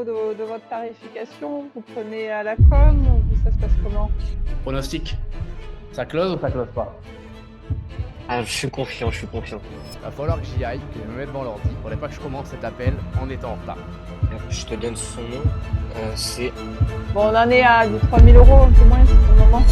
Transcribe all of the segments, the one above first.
niveau de votre tarification, vous prenez à la com ou ça se passe comment? Pronostic. Ça close ou ça close pas? Ah, je suis confiant, je suis confiant. Va falloir que j'y aille, que je me mette devant l'ordi. Faudrait pas que je commence cet appel en étant en retard. Je te donne son nom. C'est... Bon, on en est à du 3 000 €, un peu moins pour le moment.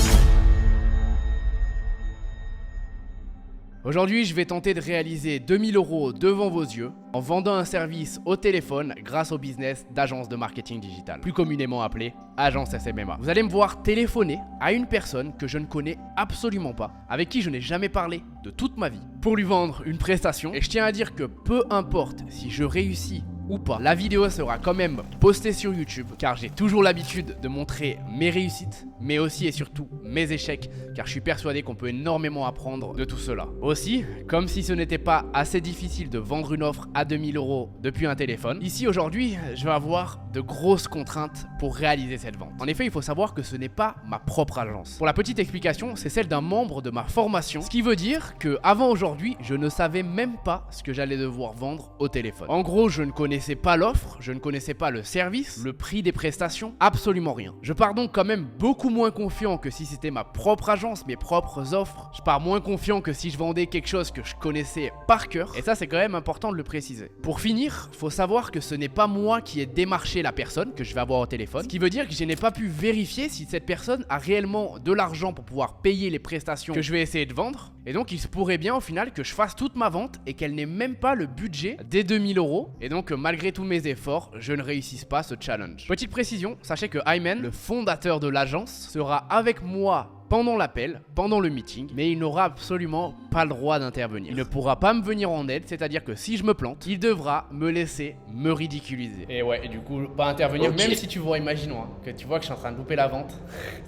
Aujourd'hui, je vais tenter de réaliser 2000 € devant vos yeux en vendant un service au téléphone grâce au business d'agence de marketing digital, plus communément appelé agence SMMA. Vous allez me voir téléphoner à une personne que je ne connais absolument pas, avec qui je n'ai jamais parlé de toute ma vie, pour lui vendre une prestation. Et je tiens à dire que peu importe si je réussis ou pas, la vidéo sera quand même postée sur YouTube car j'ai toujours l'habitude de montrer mes réussites mais aussi et surtout mes échecs car je suis persuadé qu'on peut énormément apprendre de tout cela. Aussi, comme si ce n'était pas assez difficile de vendre une offre à 2000 € depuis un téléphone, ici aujourd'hui je vais avoir de grosses contraintes pour réaliser cette vente. En effet, il faut savoir que ce n'est pas ma propre agence. Pour la petite explication, c'est celle d'un membre de ma formation, ce qui veut dire que avant aujourd'hui, je ne savais même pas ce que j'allais devoir vendre au téléphone. En gros, je ne connaissais pas l'offre, je ne connaissais pas le service, le prix des prestations, absolument rien. Je pars donc quand même beaucoup moins confiant que si c'était ma propre agence, mes propres offres. Je pars moins confiant que si je vendais quelque chose que je connaissais par cœur. Et ça, c'est quand même important de le préciser. Pour finir, faut savoir que ce n'est pas moi qui ai démarché la personne que je vais avoir au téléphone, ce qui veut dire que je n'ai pas pu vérifier si cette personne a réellement de l'argent pour pouvoir payer les prestations que je vais essayer de vendre. Et donc il se pourrait bien au final que je fasse toute ma vente et qu'elle n'ait même pas le budget des 2000 €. Et donc malgré tous mes efforts, je ne réussisse pas ce challenge. Petite précision, sachez que Ayman, le fondateur de l'agence, sera avec moi pendant l'appel, pendant le meeting, mais il n'aura absolument pas le droit d'intervenir. Il ne pourra pas me venir en aide, c'est-à-dire que si je me plante, il devra me laisser me ridiculiser. Et ouais, et du coup, pas intervenir, Ok. même si tu vois, imaginons, hein, que tu vois que je suis en train de louper la vente,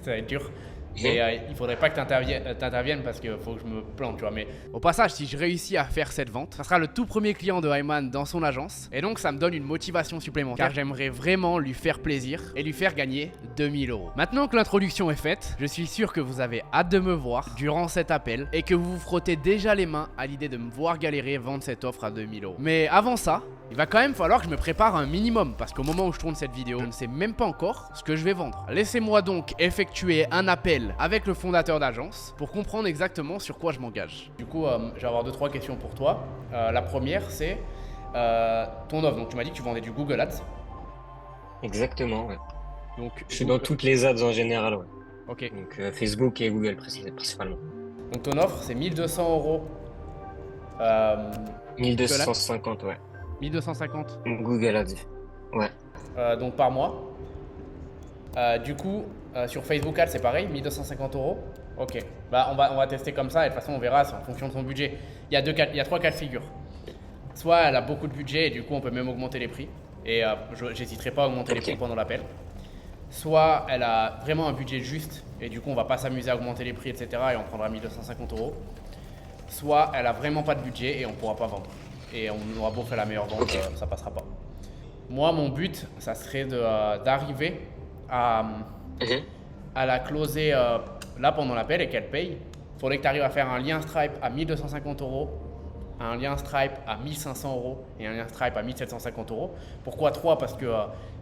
ça va être dur. Et il faudrait pas que t'interviennes parce qu'il faut que je me plante, tu vois. Mais au passage, si je réussis à faire cette vente, ça sera le tout premier client de Ayman dans son agence. Et donc ça me donne une motivation supplémentaire car j'aimerais vraiment lui faire plaisir et lui faire gagner 2000 €. Maintenant que l'introduction est faite, je suis sûr que vous avez hâte de me voir durant cet appel et que vous vous frottez déjà les mains à l'idée de me voir galérer vendre cette offre à 2000 €. Mais avant ça, il va quand même falloir que je me prépare un minimum parce qu'au moment où je tourne cette vidéo, je ne sais même pas encore ce que je vais vendre. Laissez-moi donc effectuer un appel avec le fondateur d'agence pour comprendre exactement sur quoi je m'engage. Du coup, je vais avoir 2-3 questions pour toi. La première, c'est ton offre. Donc tu m'as dit que tu vendais du Google Ads. Exactement, ouais. Donc, Je suis dans toutes les ads en général, ouais. Ok. Donc Facebook et Google principalement. Donc ton offre, c'est 1200 €. 1250, ouais. 1250. Google Ads. Ouais. Donc par mois. Du coup, sur Facebook Ads, c'est pareil, 1250 €. Ok, bah on va tester comme ça et de toute façon on verra, c'est en fonction de son budget. Il y a 3 cas de figure. Soit elle a beaucoup de budget et du coup on peut même augmenter les prix. Et j'hésiterai pas à augmenter les prix pendant l'appel. Soit elle a vraiment un budget juste et du coup on va pas s'amuser à augmenter les prix, etc. et on prendra 1250 €. Soit elle a vraiment pas de budget et on pourra pas vendre. Et on aura beau faire la meilleure vente, ça passera pas. Moi, mon but, ça serait d'arriver à la closer là pendant l'appel et qu'elle paye. Il faudrait que tu arrives à faire un lien Stripe à 1250 €, un lien Stripe à 1500 € et un lien Stripe à 1750 €. Pourquoi 3? Parce que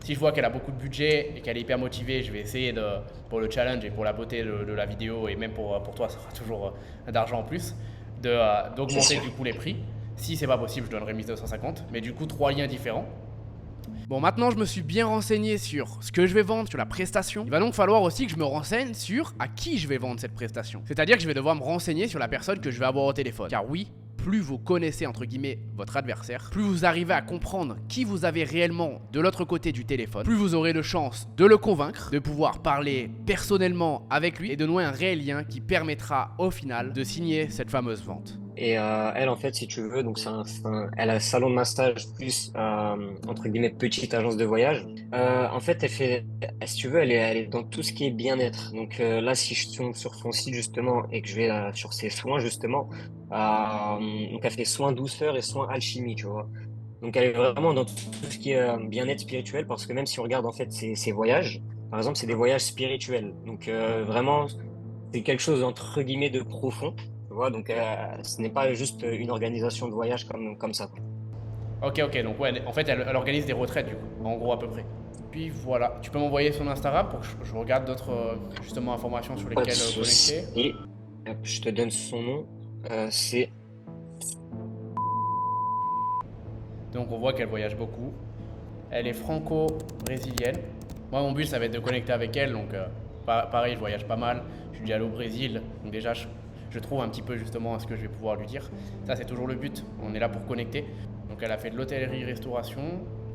si je vois qu'elle a beaucoup de budget et qu'elle est hyper motivée, je vais essayer pour le challenge et pour la beauté de la vidéo et même pour toi, ça sera toujours d'argent en plus, d'augmenter du coup les prix. Si c'est pas possible, je donnerai 1250, mais du coup 3 liens différents. Bon, maintenant je me suis bien renseigné sur ce que je vais vendre, sur la prestation. Il va donc falloir aussi que je me renseigne sur à qui je vais vendre cette prestation. C'est-à-dire que je vais devoir me renseigner sur la personne que je vais avoir au téléphone. Car oui, plus vous connaissez entre guillemets votre adversaire, plus vous arrivez à comprendre qui vous avez réellement de l'autre côté du téléphone, plus vous aurez de chances de le convaincre, de pouvoir parler personnellement avec lui et de nouer un réel lien qui permettra au final de signer cette fameuse vente. Et elle, en fait, si tu veux, donc elle a un salon de massage plus entre guillemets petite agence de voyage. En fait, si tu veux, elle est dans tout ce qui est bien-être. Donc là, si je tombe sur son site justement et que je vais sur ses soins justement, donc elle fait soins douceur et soins alchimie, tu vois. Donc elle est vraiment dans tout ce qui est bien-être spirituel parce que même si on regarde en fait ses voyages, par exemple, c'est des voyages spirituels. Donc vraiment, c'est quelque chose entre guillemets de profond. Tu vois, donc ce n'est pas juste une organisation de voyage comme ça. Ok, donc ouais, en fait elle organise des retraites du coup, en gros à peu près. puis voilà, tu peux m'envoyer son Instagram pour que je regarde d'autres justement informations sur Pas de lesquelles connecter. souci. Hop, je te donne son nom. C'est Donc on voit qu'elle voyage beaucoup. Elle est franco-brésilienne. Moi mon but ça va être de connecter avec elle, donc pareil je voyage pas mal. Je suis déjà allé au Brésil, donc déjà je trouve un petit peu justement ce que je vais pouvoir lui dire. Ça c'est toujours le but, on est là pour connecter. Donc elle a fait de l'hôtellerie-restauration.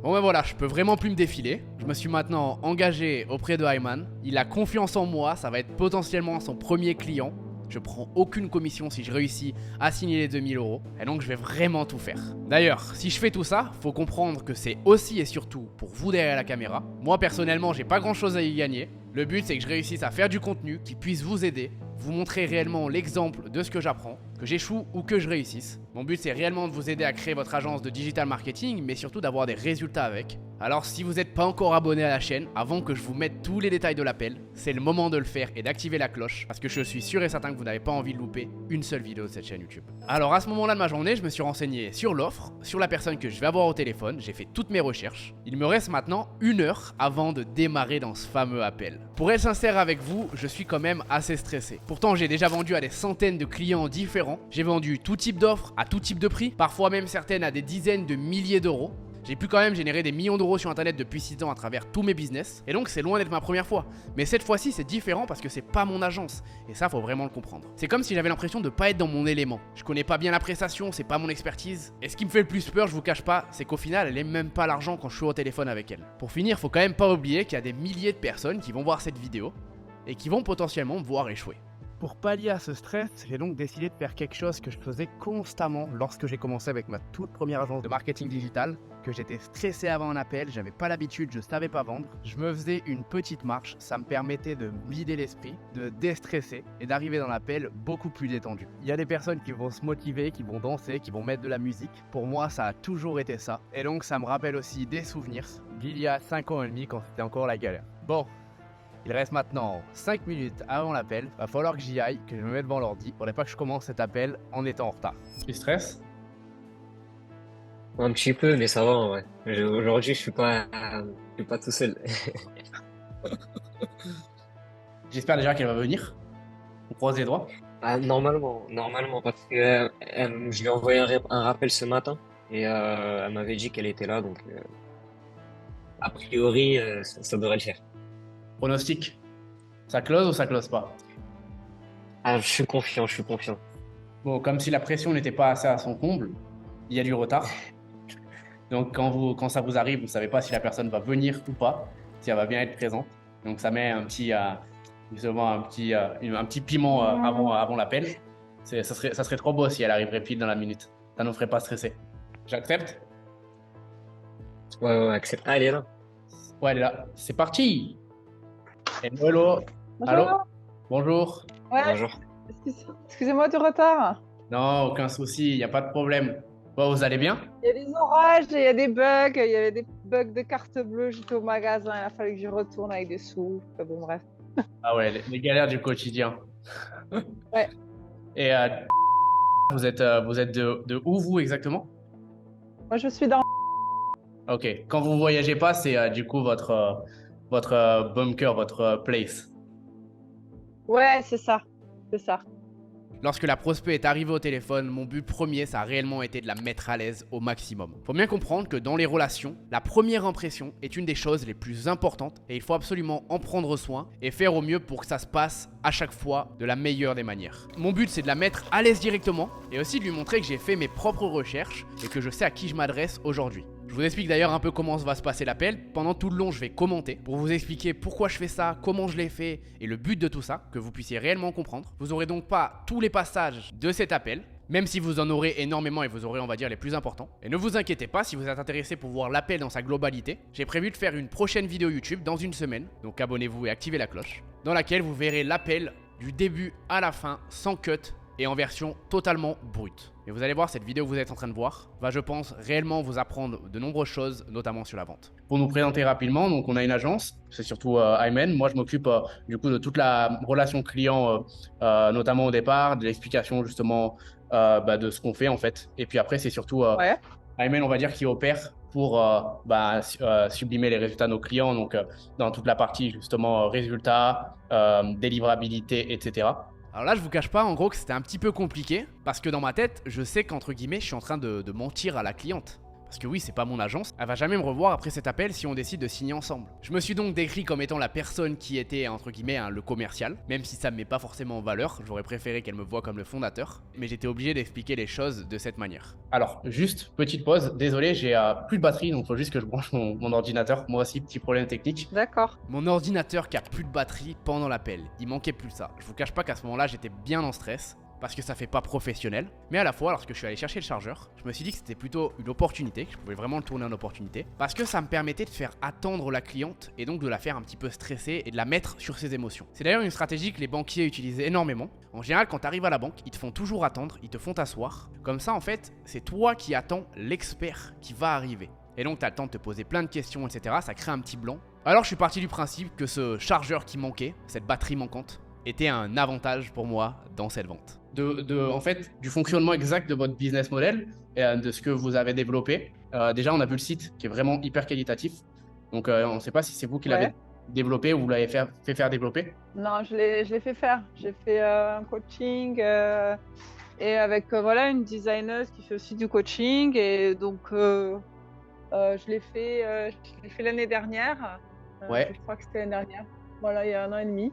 Bon ben voilà, je peux vraiment plus me défiler. Je me suis maintenant engagé auprès de Ayman. Il a confiance en moi, ça va être potentiellement son premier client. Je prends aucune commission si je réussis à signer les 2000 euros. Et donc je vais vraiment tout faire. D'ailleurs, si je fais tout ça, faut comprendre que c'est aussi et surtout pour vous derrière la caméra. Moi personnellement, j'ai pas grand chose à y gagner. Le but c'est que je réussisse à faire du contenu qui puisse vous aider, vous montrer réellement l'exemple de ce que j'apprends, que j'échoue ou que je réussisse. Mon but c'est réellement de vous aider à créer votre agence de digital marketing, mais surtout d'avoir des résultats avec. Alors si vous n'êtes pas encore abonné à la chaîne, avant que je vous mette tous les détails de l'appel, c'est le moment de le faire et d'activer la cloche, parce que je suis sûr et certain que vous n'avez pas envie de louper une seule vidéo de cette chaîne YouTube. Alors à ce moment-là de ma journée, je me suis renseigné sur l'offre, sur la personne que je vais avoir au téléphone, j'ai fait toutes mes recherches. Il me reste maintenant 1 heure avant de démarrer dans ce fameux appel. Pour être sincère avec vous, je suis quand même assez stressé. Pourtant j'ai déjà vendu à des centaines de clients différents, j'ai vendu tout type d'offres, à tout type de prix, parfois même certaines à des dizaines de milliers d'euros. J'ai pu quand même générer des millions d'euros sur internet depuis 6 ans à travers tous mes business. Et donc c'est loin d'être ma première fois. Mais cette fois-ci c'est différent parce que c'est pas mon agence. Et ça faut vraiment le comprendre. C'est comme si j'avais l'impression de pas être dans mon élément. Je connais pas bien la prestation, c'est pas mon expertise. Et ce qui me fait le plus peur, je vous cache pas, c'est qu'au final elle aime même pas l'argent quand je suis au téléphone avec elle. Pour finir, faut quand même pas oublier qu'il y a des milliers de personnes qui vont voir cette vidéo et qui vont potentiellement me voir échouer. Pour pallier à ce stress, j'ai donc décidé de faire quelque chose que je faisais constamment lorsque j'ai commencé avec ma toute première agence de marketing digital, que j'étais stressé avant un appel, j'avais pas l'habitude, je savais pas vendre. Je me faisais une petite marche, ça me permettait de me vider l'esprit, de déstresser et d'arriver dans l'appel beaucoup plus détendu. Il y a des personnes qui vont se motiver, qui vont danser, qui vont mettre de la musique. Pour moi, ça a toujours été ça. Et donc ça me rappelle aussi des souvenirs d'il y a 5 ans et demi quand c'était encore la galère. Bon. Il reste maintenant 5 minutes avant l'appel. Va falloir que j'y aille, que je me mette devant l'ordi. Faudrait pas que je commence cet appel en étant en retard. Tu stresses? un petit peu, mais ça va en vrai. Aujourd'hui, je suis pas tout seul. J'espère déjà qu'elle va venir. On croise les doigts. Ah, normalement, parce que je lui ai envoyé un rappel ce matin et elle m'avait dit qu'elle était là, donc a priori, ça devrait le faire. Pronostic. Ça close ou ça close pas? Ah, je suis confiant. Bon, comme si la pression n'était pas assez à son comble, il y a du retard. Donc quand ça vous arrive, vous savez pas si la personne va venir ou pas, si elle va bien être présente. Donc ça met un petit, justement un petit piment avant l'appel. Ça serait trop beau si elle arriverait pile dans la minute. Ça nous ferait pas stresser. J'accepte? Ouais, accepte. Ah, elle est là. Ouais, elle est là. C'est parti. Hello. Allô? Bonjour. Ouais, Bonjour. excusez-moi du retard. Non, aucun souci, il n'y a pas de problème. Bon, vous allez bien? Il y a des orages, il y a des bugs, il y avait des bugs de carte bleue, j'étais au magasin, il a fallu que je retourne avec des sous. Enfin, bon, bref. Ah ouais, les galères du quotidien. Ouais. Et vous êtes de où, vous, exactement? Moi, je suis dans... Ok, quand vous voyagez pas, c'est du coup votre bunker, votre place. Ouais, c'est ça. C'est ça. Lorsque la prospect est arrivée au téléphone, mon but premier, ça a réellement été de la mettre à l'aise au maximum. Faut bien comprendre que dans les relations, la première impression est une des choses les plus importantes et il faut absolument en prendre soin et faire au mieux pour que ça se passe à chaque fois de la meilleure des manières. Mon but, c'est de la mettre à l'aise directement et aussi de lui montrer que j'ai fait mes propres recherches et que je sais à qui je m'adresse aujourd'hui. Je vous explique d'ailleurs un peu comment va se passer l'appel. Pendant tout le long, je vais commenter pour vous expliquer pourquoi je fais ça, comment je l'ai fait et le but de tout ça, que vous puissiez réellement comprendre. Vous aurez donc pas tous les passages de cet appel, même si vous en aurez énormément et vous aurez, on va dire, les plus importants. Et ne vous inquiétez pas, si vous êtes intéressé pour voir l'appel dans sa globalité, j'ai prévu de faire une prochaine vidéo YouTube dans une semaine, donc abonnez-vous et activez la cloche, dans laquelle vous verrez l'appel du début à la fin, sans cut et en version totalement brute. Et vous allez voir, cette vidéo que vous êtes en train de voir va, je pense, réellement vous apprendre de nombreuses choses, notamment sur la vente. Pour nous présenter rapidement, donc on a une agence, c'est surtout Ayman. Moi, je m'occupe du coup de toute la relation client, notamment au départ, de l'explication justement de ce qu'on fait en fait. Et puis après, c'est surtout Ouais. Ayman, on va dire, qui opère pour sublimer les résultats de nos clients, donc dans toute la partie justement résultats, délivrabilité, etc. Alors là, je vous cache pas en gros que c'était un petit peu compliqué parce que dans ma tête, je sais qu'entre guillemets, je suis en train de mentir à la cliente. Parce que oui, c'est pas mon agence, elle va jamais me revoir après cet appel si on décide de signer ensemble. Je me suis donc décrit comme étant la personne qui était, entre guillemets, le commercial, même si ça me met pas forcément en valeur, j'aurais préféré qu'elle me voie comme le fondateur, mais j'étais obligé d'expliquer les choses de cette manière. Alors, juste, petite pause, désolé, j'ai plus de batterie, donc il faut juste que je branche mon ordinateur. Moi aussi, petit problème technique. D'accord. Mon ordinateur qui a plus de batterie pendant l'appel, il manquait plus ça. Je vous cache pas qu'à ce moment-là, j'étais bien en stress. Parce que ça fait pas professionnel. Mais à la fois, lorsque je suis allé chercher le chargeur, je me suis dit que c'était plutôt une opportunité, que je pouvais vraiment le tourner en opportunité, parce que ça me permettait de faire attendre la cliente et donc de la faire un petit peu stresser et de la mettre sur ses émotions. C'est d'ailleurs une stratégie que les banquiers utilisent énormément. En général, quand tu arrives à la banque, ils te font toujours attendre, ils te font t'asseoir. Comme ça, en fait, c'est toi qui attends l'expert qui va arriver. Et donc, tu as le temps de te poser plein de questions, etc. Ça crée un petit blanc. Alors, je suis parti du principe que ce chargeur qui manquait, cette batterie manquante, était un avantage pour moi dans cette vente. En fait, du fonctionnement exact de votre business model et de ce que vous avez développé. Déjà, on a vu le site qui est vraiment hyper qualitatif. Donc, on ne sait pas si c'est vous qui l'avez développé ou vous l'avez fait faire développer. Non, je l'ai fait faire. J'ai fait un coaching et avec une designer qui fait aussi du coaching. Et donc, je l'ai fait l'année dernière. Je crois que c'était l'année dernière. Voilà, il y a 1 an et demi.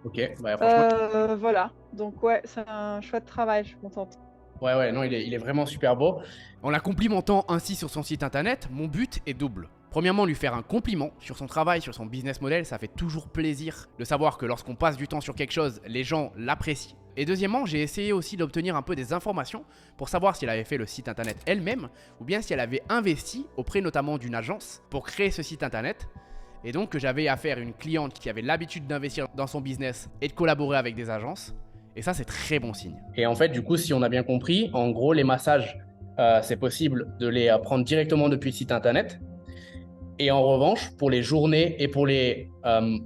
Ok, franchement. Voilà, donc ouais, c'est un chouette travail, je suis contente. Ouais, non, il est vraiment super beau. En la complimentant ainsi sur son site internet, mon but est double. Premièrement, lui faire un compliment sur son travail, sur son business model, ça fait toujours plaisir de savoir que lorsqu'on passe du temps sur quelque chose, les gens l'apprécient. Et deuxièmement, j'ai essayé aussi d'obtenir un peu des informations pour savoir si elle avait fait le site internet elle-même ou bien si elle avait investi auprès notamment d'une agence pour créer ce site internet. Et donc que j'avais affaire à une cliente qui avait l'habitude d'investir dans son business et de collaborer avec des agences. Et ça, c'est très bon signe. Et en fait, du coup, si on a bien compris, en gros, les massages, c'est possible de les prendre directement depuis le site internet. Et en revanche, pour les journées et pour les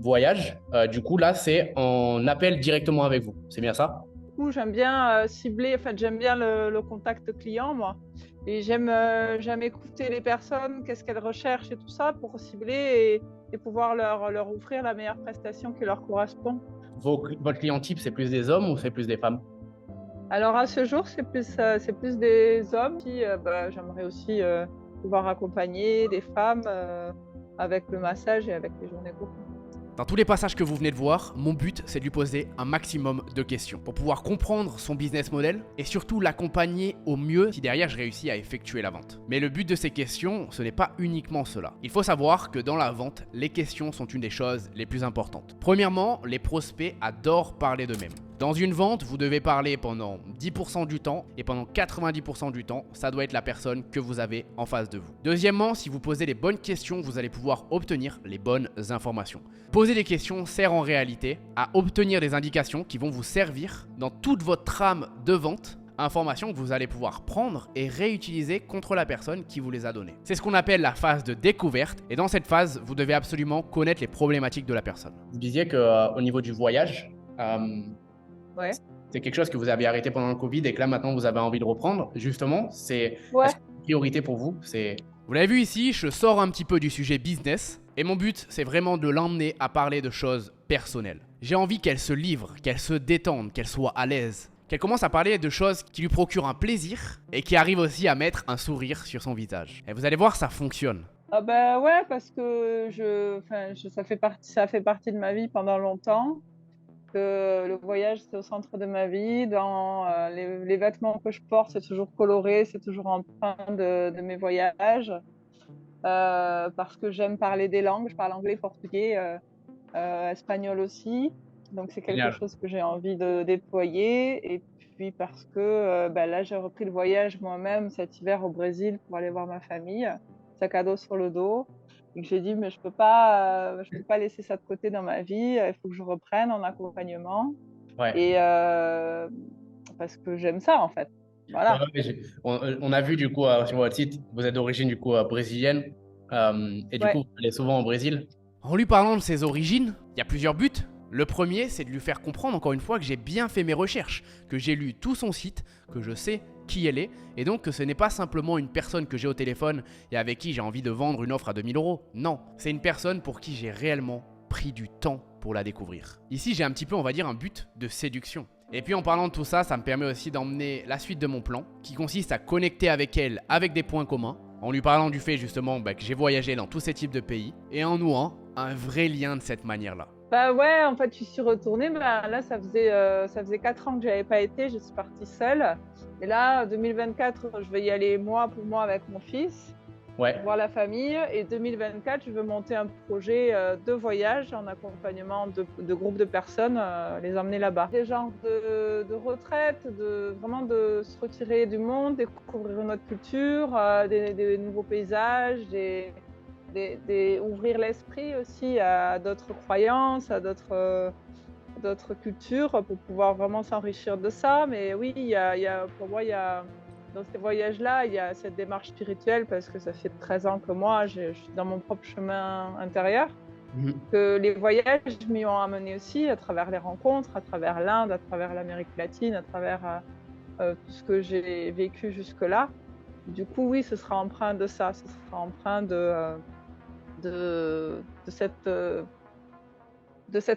voyages, du coup, là, c'est en appel directement avec vous. C'est bien ça? Du coup, j'aime bien cibler, en fait, j'aime bien le contact client, moi. Et j'aime écouter les personnes, qu'est-ce qu'elles recherchent et tout ça pour cibler et pouvoir leur offrir la meilleure prestation qui leur correspond. Votre client type, c'est plus des hommes ou c'est plus des femmes? Alors à ce jour, c'est plus des hommes. J'aimerais aussi pouvoir accompagner des femmes avec le massage et avec les journées courtes. Dans tous les passages que vous venez de voir, mon but c'est de lui poser un maximum de questions pour pouvoir comprendre son business model et surtout l'accompagner au mieux si derrière je réussis à effectuer la vente. Mais le but de ces questions, ce n'est pas uniquement cela. Il faut savoir que dans la vente, les questions sont une des choses les plus importantes. Premièrement, les prospects adorent parler d'eux-mêmes. Dans une vente, vous devez parler pendant 10% du temps et pendant 90% du temps, ça doit être la personne que vous avez en face de vous. Deuxièmement, si vous posez les bonnes questions, vous allez pouvoir obtenir les bonnes informations. Poser des questions sert en réalité à obtenir des indications qui vont vous servir dans toute votre trame de vente, informations que vous allez pouvoir prendre et réutiliser contre la personne qui vous les a données. C'est ce qu'on appelle la phase de découverte et dans cette phase, vous devez absolument connaître les problématiques de la personne. Vous disiez qu'au niveau du voyage, c'est quelque chose que vous avez arrêté pendant le Covid et que là maintenant vous avez envie de reprendre. Justement, c'est une priorité pour vous. Vous l'avez vu ici, je sors un petit peu du sujet business et mon but c'est vraiment de l'emmener à parler de choses personnelles. J'ai envie qu'elle se livre, qu'elle se détende, qu'elle soit à l'aise, qu'elle commence à parler de choses qui lui procurent un plaisir et qui arrivent aussi à mettre un sourire sur son visage. Et vous allez voir, ça fonctionne. Ah bah ouais, parce que ça fait partie de ma vie pendant longtemps. Que le voyage, c'est au centre de ma vie. Dans les vêtements que je porte, c'est toujours coloré, c'est toujours empreint de mes voyages. Parce que j'aime parler des langues. Je parle anglais, portugais, espagnol aussi. Donc, c'est quelque chose que j'ai envie de déployer. Et puis, parce que là, j'ai repris le voyage moi-même cet hiver au Brésil pour aller voir ma famille. Sac à dos sur le dos. Et que j'ai dit, mais je peux pas laisser ça de côté dans ma vie. Il faut que je reprenne en accompagnement. Et parce que j'aime ça, en fait. Voilà. On a vu, du coup, sur votre site, vous êtes d'origine, du coup, brésilienne. Et du coup, vous allez souvent au Brésil. En lui parlant de ses origines, il y a plusieurs buts. Le premier, c'est de lui faire comprendre, encore une fois, que j'ai bien fait mes recherches, que j'ai lu tout son site, que je sais qui elle est et donc que ce n'est pas simplement une personne que j'ai au téléphone et avec qui j'ai envie de vendre une offre à 2000 euros. Non, c'est une personne pour qui j'ai réellement pris du temps pour la découvrir. Ici, j'ai un petit peu, on va dire, un but de séduction. Et puis en parlant de tout ça, ça me permet aussi d'emmener la suite de mon plan qui consiste à connecter avec elle avec des points communs en lui parlant du fait justement que j'ai voyagé dans tous ces types de pays et en nouant un vrai lien de cette manière-là. Bah ouais, en fait, je suis retournée. Bah, là, ça faisait 4 ans que j'avais pas été. Je suis partie seule. Et là, 2024, je vais y aller mois pour mois avec mon fils, Ouais. voir la famille. Et 2024, je veux monter un projet de voyage en accompagnement de groupes de personnes, les emmener là-bas. Des genres de retraite, vraiment de se retirer du monde, découvrir une autre culture, des nouveaux paysages, ouvrir l'esprit aussi à d'autres croyances, à d'autres cultures pour pouvoir vraiment s'enrichir de ça. Mais oui, pour moi, dans ces voyages-là, il y a cette démarche spirituelle parce que ça fait 13 ans que moi, je suis dans mon propre chemin intérieur. Que les voyages m'y ont amené aussi à travers les rencontres, à travers l'Inde, à travers l'Amérique latine, à travers tout ce que j'ai vécu jusque-là. Du coup, oui, ce sera empreint de ça, ce sera empreint de cet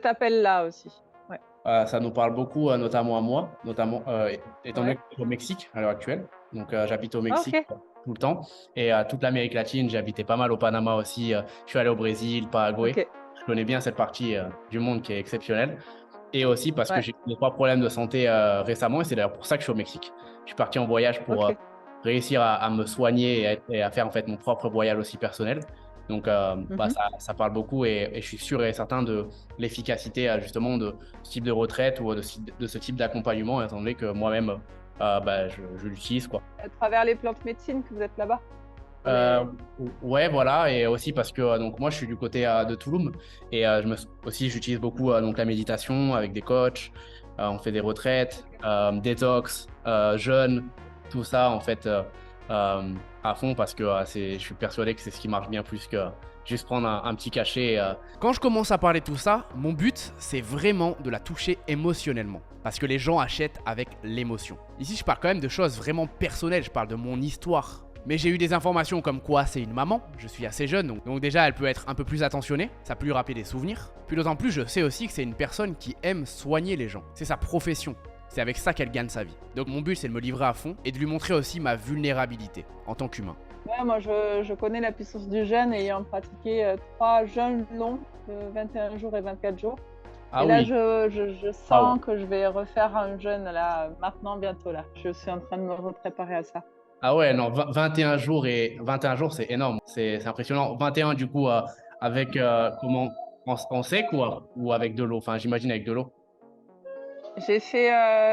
appel-là aussi. Ouais. Ça nous parle beaucoup, notamment à moi, étant donné que je suis au Mexique à l'heure actuelle. Donc, j'habite au Mexique tout le temps. Et toute l'Amérique latine, j'ai habité pas mal au Panama aussi. Je suis allé au Brésil, Paraguay. Je connais bien cette partie du monde qui est exceptionnelle. Et aussi parce que j'ai eu 3 problèmes de santé récemment. Et c'est d'ailleurs pour ça que je suis au Mexique. Je suis parti en voyage pour réussir à me soigner et à faire en fait mon propre voyage aussi personnel. Donc, ça parle beaucoup et je suis sûr et certain de l'efficacité justement de ce type de retraite ou de ce type d'accompagnement, étant donné que moi-même, je l'utilise, quoi. À travers les plantes médecines que vous êtes là-bas. Ouais, voilà, et aussi parce que donc moi je suis du côté de Tulum et aussi j'utilise beaucoup donc la méditation avec des coachs, on fait des retraites, détox, jeûne, tout ça en fait à fond parce que je suis persuadé que c'est ce qui marche bien plus que juste prendre un petit cachet. Quand je commence à parler de tout ça, mon but c'est vraiment de la toucher émotionnellement. Parce que les gens achètent avec l'émotion. Ici je parle quand même de choses vraiment personnelles, je parle de mon histoire. Mais j'ai eu des informations comme quoi c'est une maman, je suis assez jeune, donc déjà elle peut être un peu plus attentionnée, ça peut lui rappeler des souvenirs. Puis d'autant plus je sais aussi que c'est une personne qui aime soigner les gens, c'est sa profession. C'est avec ça qu'elle gagne sa vie. Donc mon but c'est de me livrer à fond et de lui montrer aussi ma vulnérabilité en tant qu'humain. Ouais, moi je connais la puissance du jeûne ayant pratiqué 3 jeûnes longs de 21 jours et 24 jours. Ah et oui. Là je sens que je vais refaire un jeûne là, maintenant, bientôt là. Je suis en train de me préparer à ça. Ah ouais, non, 21 jours c'est énorme, c'est impressionnant. 21 du coup avec comment en sec ou avec de l'eau, enfin j'imagine avec de l'eau. J'ai fait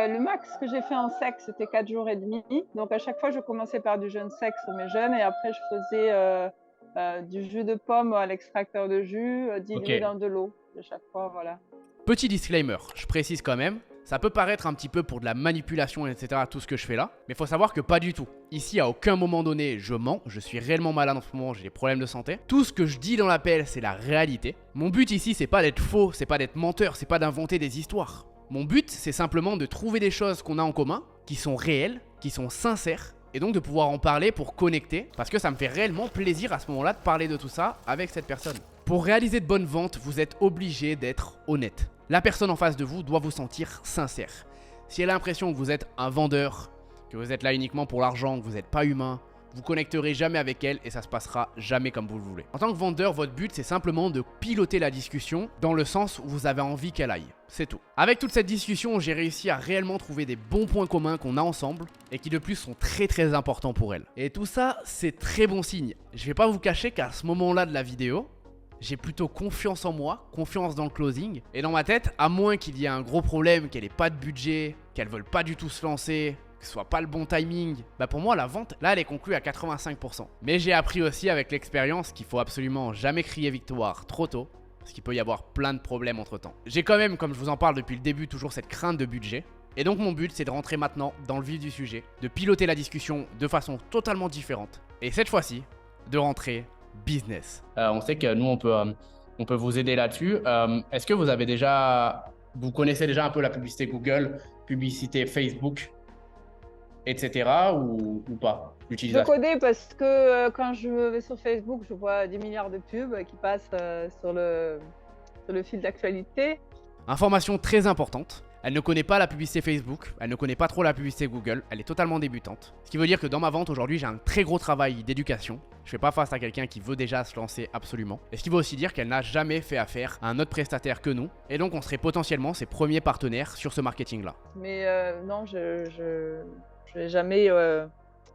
le max que j'ai fait en sec, c'était 4 jours et demi. Donc à chaque fois, je commençais par du jeûne sec sur mes jeûnes et après je faisais du jus de pomme à l'extracteur de jus dilué dans de l'eau. À chaque fois, voilà. Petit disclaimer, je précise quand même, ça peut paraître un petit peu pour de la manipulation, etc., tout ce que je fais là, mais il faut savoir que pas du tout. Ici, à aucun moment donné, je mens, je suis réellement malade en ce moment, j'ai des problèmes de santé. Tout ce que je dis dans l'appel, c'est la réalité. Mon but ici, c'est pas d'être faux, c'est pas d'être menteur, c'est pas d'inventer des histoires. Mon but, c'est simplement de trouver des choses qu'on a en commun, qui sont réelles, qui sont sincères, et donc de pouvoir en parler pour connecter, parce que ça me fait réellement plaisir à ce moment-là de parler de tout ça avec cette personne. Pour réaliser de bonnes ventes, vous êtes obligé d'être honnête. La personne en face de vous doit vous sentir sincère. Si elle a l'impression que vous êtes un vendeur, que vous êtes là uniquement pour l'argent, que vous n'êtes pas humain, vous connecterez jamais avec elle et ça se passera jamais comme vous le voulez. En tant que vendeur, votre but c'est simplement de piloter la discussion dans le sens où vous avez envie qu'elle aille. C'est tout. Avec toute cette discussion, j'ai réussi à réellement trouver des bons points communs qu'on a ensemble et qui de plus sont très très importants pour elle. Et tout ça, c'est très bon signe. Je vais pas vous cacher qu'à ce moment-là de la vidéo, j'ai plutôt confiance en moi, confiance dans le closing. Et dans ma tête, à moins qu'il y ait un gros problème, qu'elle ait pas de budget, qu'elle veuille pas du tout se lancer, que ce soit pas le bon timing, bah pour moi la vente, là elle est conclue à 85%. Mais j'ai appris aussi avec l'expérience qu'il faut absolument jamais crier victoire trop tôt, parce qu'il peut y avoir plein de problèmes entre temps. J'ai quand même, comme je vous en parle depuis le début, toujours cette crainte de budget. Et donc mon but c'est de rentrer maintenant dans le vif du sujet, de piloter la discussion de façon totalement différente. Et cette fois-ci, de rentrer business. On sait que nous on peut vous aider là-dessus. Est-ce que vous connaissez déjà un peu la publicité Google, publicité Facebook etc. ou pas, Je l'utilisation? connais parce que quand je vais sur Facebook, je vois 10 milliards de pubs qui passent sur le fil d'actualité. Information très importante, elle ne connaît pas la publicité Facebook, elle ne connaît pas trop la publicité Google, elle est totalement débutante. Ce qui veut dire que dans ma vente aujourd'hui, j'ai un très gros travail d'éducation. Je fais pas face à quelqu'un qui veut déjà se lancer absolument. Et ce qui veut aussi dire qu'elle n'a jamais fait affaire à un autre prestataire que nous. Et donc on serait potentiellement ses premiers partenaires sur ce marketing-là. Mais non, je n'ai jamais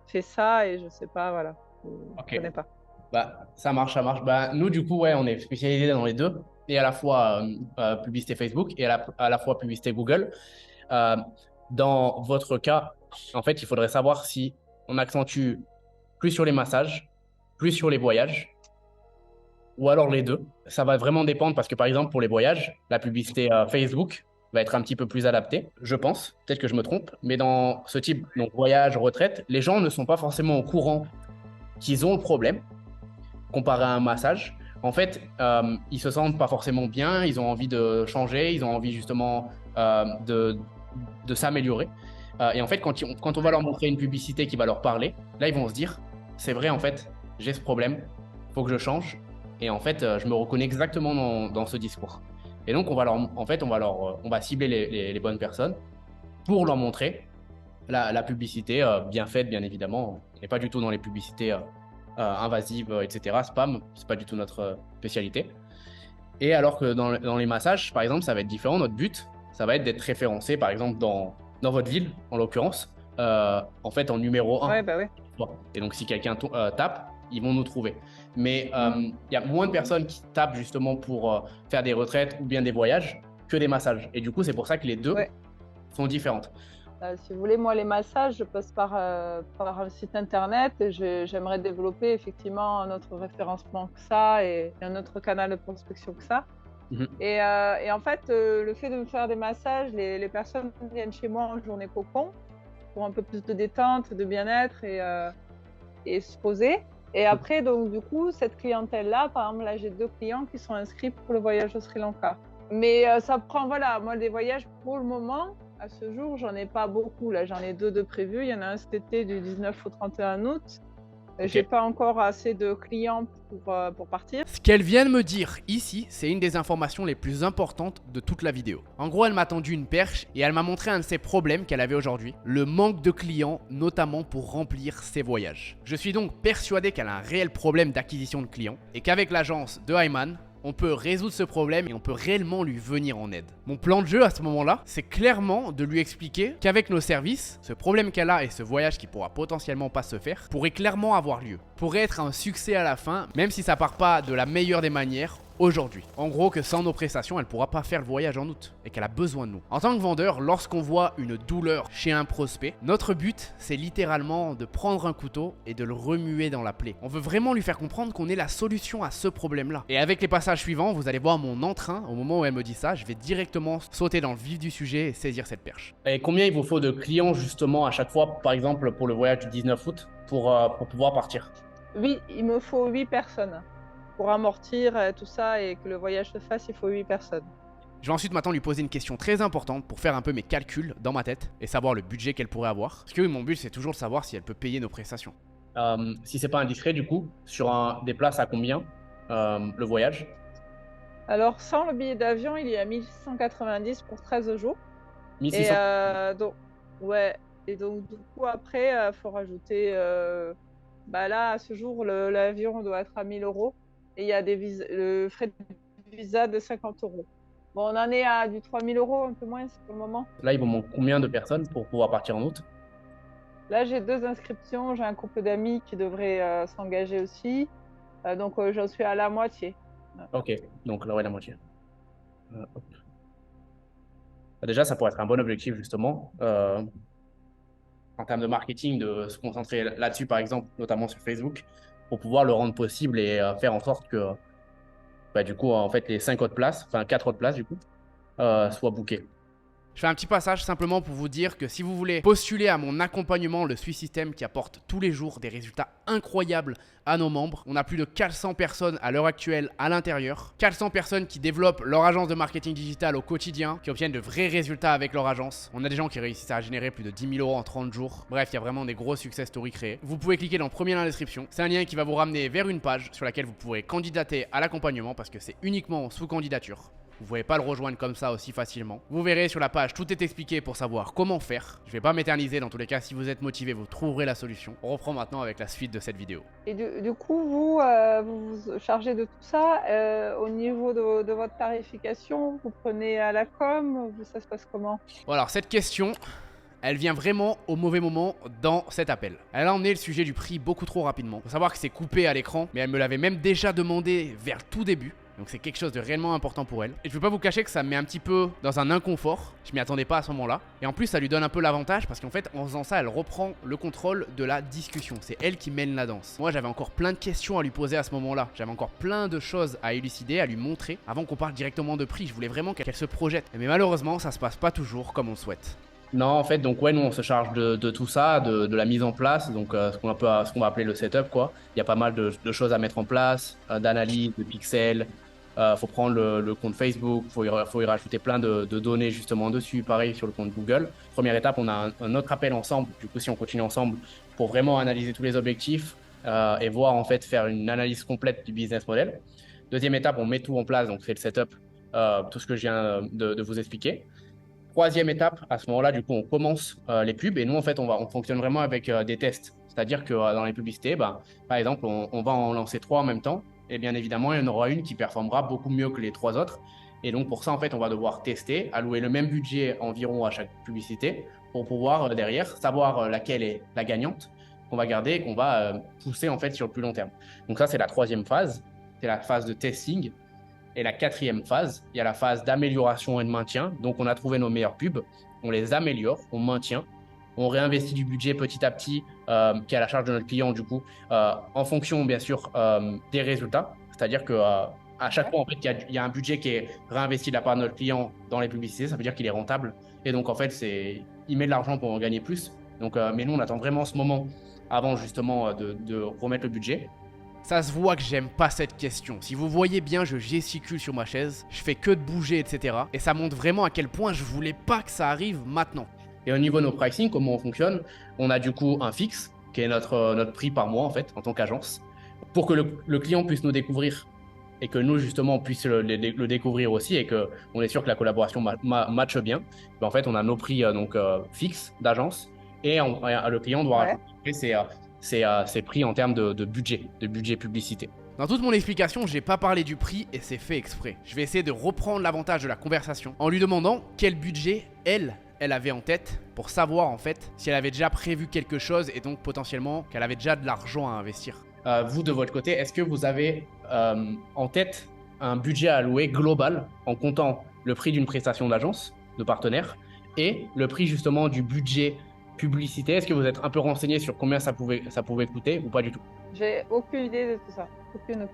fait ça et je sais pas, voilà. Je Ok. ne connais pas. Bah, ça marche, ça marche. Bah, nous, du coup, ouais, on est spécialisé dans les deux, et à la fois publicité Facebook et à la fois publicité Google. Euh, Dans votre cas, en fait, il faudrait savoir si on accentue plus sur les massages, plus sur les voyages, ou alors les deux. Ça va vraiment dépendre parce que, par exemple, pour les voyages, la publicité Facebook va être un petit peu plus adaptée, je pense. Peut-être que je me trompe, mais dans ce type, donc voyage, retraite, les gens ne sont pas forcément au courant qu'ils ont le problème comparé à un massage. En fait, ils se sentent pas forcément bien, ils ont envie de changer, ils ont envie justement de s'améliorer. Et en fait, quand on va leur montrer une publicité qui va leur parler, là, ils vont se dire, c'est vrai, en fait, j'ai ce problème, il faut que je change. Et en fait, je me reconnais exactement dans ce discours. Et donc, on va cibler les bonnes personnes pour leur montrer la publicité bien faite, bien évidemment. On n'est pas du tout dans les publicités invasives, etc. Spam, c'est pas du tout notre spécialité. Et alors que dans les massages, par exemple, ça va être différent. Notre but, ça va être d'être référencé, par exemple, dans votre ville, en l'occurrence, en fait, en numéro 1. Ouais, bah ouais. Et donc, si quelqu'un tape, ils vont nous trouver. Mais il y a moins de personnes qui tapent justement pour faire des retraites ou bien des voyages que des massages. Et du coup, c'est pour ça que les deux sont différentes. Si vous voulez, moi, les massages, je passe par un site internet et j'aimerais développer effectivement un autre référencement que ça et un autre canal de prospection que ça. Et en fait, le fait de me faire des massages, les personnes viennent chez moi en journée cocon pour un peu plus de détente, de bien-être et se poser. Et après, donc, du coup, cette clientèle-là, par exemple, là, j'ai 2 clients qui sont inscrits pour le voyage au Sri Lanka. Mais ça prend, voilà, moi, des voyages pour le moment. À ce jour, j'en ai pas beaucoup. Là, j'en ai 2 de prévus. Il y en a un cet été du 19 au 31 août. J'ai pas encore assez de clients pour partir. Ce qu'elle vient de me dire ici, c'est une des informations les plus importantes de toute la vidéo. En gros, elle m'a tendu une perche et elle m'a montré un de ses problèmes qu'elle avait aujourd'hui, le manque de clients, notamment pour remplir ses voyages. Je suis donc persuadé qu'elle a un réel problème d'acquisition de clients et qu'avec l'agence de Ayman, on peut résoudre ce problème et on peut réellement lui venir en aide. Mon plan de jeu à ce moment-là, c'est clairement de lui expliquer qu'avec nos services, ce problème qu'elle a et ce voyage qui pourra potentiellement pas se faire, pourrait clairement avoir lieu. Pourrait être un succès à la fin, même si ça part pas de la meilleure des manières aujourd'hui. En gros, que sans nos prestations, elle pourra pas faire le voyage en août et qu'elle a besoin de nous. En tant que vendeur, lorsqu'on voit une douleur chez un prospect, notre but, c'est littéralement de prendre un couteau et de le remuer dans la plaie. On veut vraiment lui faire comprendre qu'on est la solution à ce problème-là. Et avec les passages suivants, vous allez voir mon entrain, au moment où elle me dit ça, je vais directement sauter dans le vif du sujet et saisir cette perche. Et combien il vous faut de clients justement à chaque fois, par exemple pour le voyage du 19 août, pour pouvoir partir? Oui, il me faut 8 personnes. Pour amortir tout ça et que le voyage se fasse, il faut 8 personnes. Je vais ensuite maintenant lui poser une question très importante pour faire un peu mes calculs dans ma tête et savoir le budget qu'elle pourrait avoir. Parce que oui, mon but, c'est toujours de savoir si elle peut payer nos prestations. Si c'est pas indiscret, du coup, sur des places à combien le voyage? Alors, sans le billet d'avion, il est à 1690 pour 13 jours. 1600. Et donc, ouais. Et donc, du coup, après, il faut rajouter. Là, à ce jour, l'avion doit être à 1000 euros. Et il y a le frais de visa de 50 euros. Bon, on en est à du 3000 euros, un peu moins pour le moment. Là, il vous manque combien de personnes pour pouvoir partir en août? Là, j'ai 2 inscriptions. J'ai un couple d'amis qui devrait s'engager aussi. Donc, j'en suis à la moitié. Ok, donc là, ouais, la moitié. Hop. Déjà, ça pourrait être un bon objectif, justement, en termes de marketing, de se concentrer là-dessus, par exemple, notamment sur Facebook, pour pouvoir le rendre possible et faire en sorte que, du coup, en fait, les 5 autres places, enfin 4 autres places, du coup, soient bookées. Je fais un petit passage simplement pour vous dire que si vous voulez postuler à mon accompagnement, le Swiss System, qui apporte tous les jours des résultats incroyables à nos membres, on a plus de 400 personnes à l'heure actuelle à l'intérieur, 400 personnes qui développent leur agence de marketing digital au quotidien, qui obtiennent de vrais résultats avec leur agence. On a des gens qui réussissent à générer plus de 10 000 € en 30 jours. Bref, il y a vraiment des gros success stories créés. Vous pouvez cliquer dans le premier lien dans la description. C'est un lien qui va vous ramener vers une page sur laquelle vous pourrez candidater à l'accompagnement parce que c'est uniquement sous candidature. Vous ne pouvez pas le rejoindre comme ça aussi facilement. Vous verrez sur la page, tout est expliqué pour savoir comment faire. Je ne vais pas m'éterniser, dans tous les cas, si vous êtes motivé, vous trouverez la solution. On reprend maintenant avec la suite de cette vidéo. Et du coup, vous vous chargez de tout ça. Au niveau de votre tarification, vous prenez à la com, ça se passe comment? Bon, alors cette question, elle vient vraiment au mauvais moment dans cet appel. Elle a emmené le sujet du prix beaucoup trop rapidement. Faut savoir que c'est coupé à l'écran, mais elle me l'avait même déjà demandé vers le tout début. Donc c'est quelque chose de réellement important pour elle. Et je ne veux pas vous cacher que ça me met un petit peu dans un inconfort. Je m'y attendais pas à ce moment-là. Et en plus, ça lui donne un peu l'avantage parce qu'en fait, en faisant ça, elle reprend le contrôle de la discussion. C'est elle qui mène la danse. Moi, j'avais encore plein de questions à lui poser à ce moment-là. J'avais encore plein de choses à élucider, à lui montrer avant qu'on parle directement de prix. Je voulais vraiment qu'elle se projette. Mais malheureusement, ça se passe pas toujours comme on le souhaite. Non, en fait, donc ouais, nous on se charge de tout ça, de la mise en place, donc ce qu'on va appeler le setup, quoi. Il y a pas mal de choses à mettre en place, d'analyse, de pixels. Faut prendre le compte Facebook, faut y rajouter plein de données justement dessus, pareil sur le compte Google. Première étape, on a un autre appel ensemble, du coup si on continue ensemble, pour vraiment analyser tous les objectifs et voir en fait faire une analyse complète du business model. Deuxième étape, on met tout en place, donc c'est le setup, tout ce que je viens de vous expliquer. Troisième étape, à ce moment-là, du coup, on commence les pubs et nous, en fait, on fonctionne vraiment avec des tests. C'est-à-dire que dans les publicités, par exemple, on va en lancer 3 en même temps et bien évidemment, il y en aura une qui performera beaucoup mieux que les 3 autres. Et donc, pour ça, en fait, on va devoir tester, allouer le même budget environ à chaque publicité pour pouvoir derrière savoir laquelle est la gagnante qu'on va garder et qu'on va pousser en fait sur le plus long terme. Donc ça, c'est la troisième phase, c'est la phase de testing. Et la quatrième phase, il y a la phase d'amélioration et de maintien. Donc, on a trouvé nos meilleures pubs, on les améliore, on maintient, on réinvestit du budget petit à petit qui est à la charge de notre client, du coup, en fonction, bien sûr, des résultats. C'est-à-dire que à chaque fois, en fait, il y a un budget qui est réinvesti de la part de notre client dans les publicités. Ça veut dire qu'il est rentable. Et donc, en fait, il met de l'argent pour en gagner plus. Donc, mais nous, on attend vraiment ce moment avant, justement, de remettre le budget. Ça se voit que j'aime pas cette question. Si vous voyez bien, je gesticule sur ma chaise, je fais que de bouger, etc. Et ça montre vraiment à quel point je voulais pas que ça arrive maintenant. Et au niveau de nos pricing, comment on fonctionne? On a du coup un fixe, qui est notre prix par mois en fait, en tant qu'agence. Pour que le client puisse nous découvrir et que nous justement on puisse le découvrir aussi et qu'on est sûr que la collaboration matche bien, en fait on a nos prix fixes d'agence et le client doit rajouter ses prix en termes de budget publicité. Dans toute mon explication, j'ai pas parlé du prix et c'est fait exprès. Je vais essayer de reprendre l'avantage de la conversation en lui demandant quel budget elle avait en tête pour savoir en fait si elle avait déjà prévu quelque chose et donc potentiellement qu'elle avait déjà de l'argent à investir. Vous de votre côté, est-ce que vous avez en tête un budget à allouer global en comptant le prix d'une prestation d'agence, de partenaire et le prix justement du budget publicité? Est-ce que vous êtes un peu renseigné sur combien ça pouvait coûter ou pas du tout? J'ai aucune idée de tout ça. Aucune.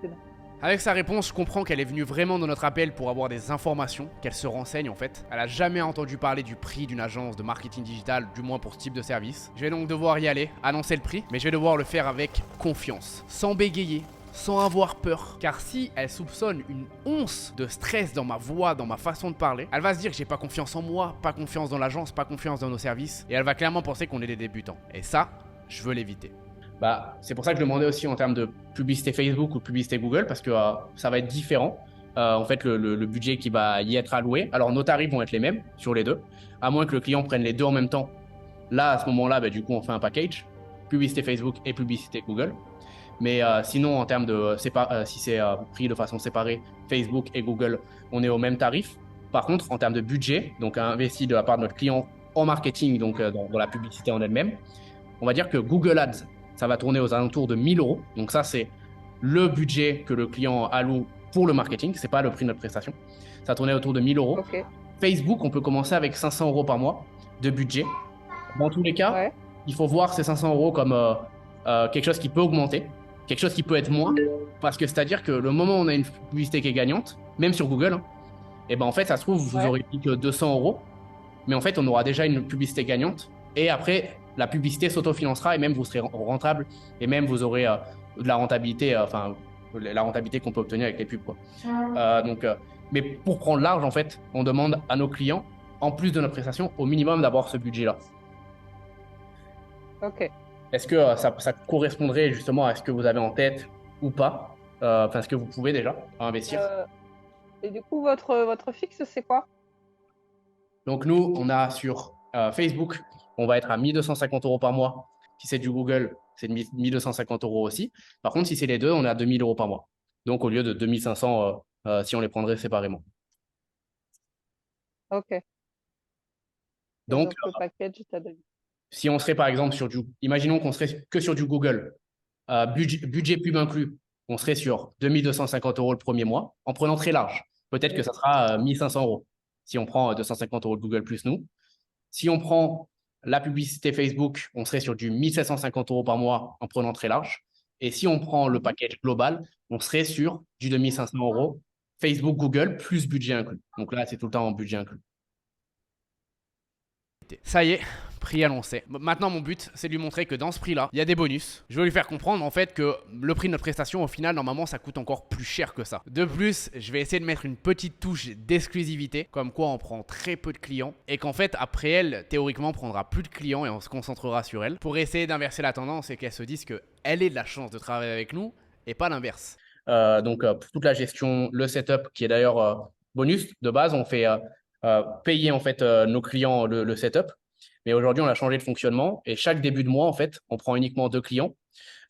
Avec sa réponse, je comprends qu'elle est venue vraiment dans notre appel pour avoir des informations, qu'elle se renseigne en fait. Elle a jamais entendu parler du prix d'une agence de marketing digital, du moins pour ce type de service. Je vais donc devoir y aller, annoncer le prix, mais je vais devoir le faire avec confiance, sans bégayer, sans avoir peur. Car si elle soupçonne une once de stress dans ma voix, dans ma façon de parler, elle va se dire que j'ai pas confiance en moi, pas confiance dans l'agence, pas confiance dans nos services, et elle va clairement penser qu'on est des débutants. Et ça, je veux l'éviter. C'est pour ça que je demandais aussi en termes de publicité Facebook ou publicité Google, parce que ça va être différent. En fait, le budget qui va y être alloué. Alors, nos tarifs vont être les mêmes sur les deux, à moins que le client prenne les deux en même temps. Là, à ce moment-là, du coup, on fait un package, publicité Facebook et publicité Google. Mais sinon, en termes de si c'est pris de façon séparée, Facebook et Google, on est au même tarif. Par contre, en termes de budget, donc investi de la part de notre client en marketing, donc dans la publicité en elle-même, on va dire que Google Ads, ça va tourner aux alentours de 1 000 €. Donc ça, c'est le budget que le client alloue pour le marketing. C'est pas le prix de notre prestation. Ça tournait autour de 1 000 €. Okay. Facebook, on peut commencer avec 500 € par mois de budget. Dans tous les cas, il faut voir ces 500 € comme quelque chose qui peut augmenter, quelque chose qui peut être moins. Parce que c'est-à-dire que le moment où on a une publicité qui est gagnante, même sur Google, et en fait, ça se trouve, vous aurez plus que 200 €. mais en fait, on aura déjà une publicité gagnante. Et après, la publicité s'autofinancera et même vous serez rentable et même vous aurez de la rentabilité, la rentabilité qu'on peut obtenir avec les pubs, quoi. Mais pour prendre large, en fait, on demande à nos clients, en plus de notre prestation, au minimum d'avoir ce budget-là. Ok. Est-ce que ça correspondrait justement à ce que vous avez en tête ou pas? Enfin, ce que vous pouvez déjà investir. Et du coup, votre fixe, c'est quoi? Donc nous, on a sur Facebook, on va être à 1250 euros par mois. Si c'est du Google, c'est 1250 euros aussi. Par contre, si c'est les deux, on est à 2000 euros par mois. Donc au lieu de 2500 si on les prendrait séparément. Ok. Et Donc, donc, le package, t'as donné. si on serait par exemple sur imaginons qu'on serait que sur du Google, budget pub inclus, on serait sur 2250 euros le premier mois, en prenant très large. Peut-être que ça sera 1500 euros si on prend 250 euros de Google plus nous. Si on prend la publicité Facebook, on serait sur du 1750 euros par mois en prenant très large. Et si on prend le package global, on serait sur du 2500 euros Facebook, Google, plus budget inclus. Donc là, c'est tout le temps en budget inclus. Ça y est, prix annoncé. Maintenant, mon but, c'est de lui montrer que dans ce prix-là, il y a des bonus. Je veux lui faire comprendre en fait que le prix de notre prestation, au final, normalement, ça coûte encore plus cher que ça. De plus, je vais essayer de mettre une petite touche d'exclusivité, comme quoi on prend très peu de clients et qu'en fait, après elle, théoriquement, on prendra plus de clients et on se concentrera sur elle pour essayer d'inverser la tendance et qu'elle se dise qu'elle ait de la chance de travailler avec nous et pas l'inverse. Pour toute la gestion, le setup qui est d'ailleurs bonus de base, on fait payer en fait nos clients le setup. Mais aujourd'hui, on a changé de fonctionnement et chaque début de mois, en fait, on prend uniquement 2 clients,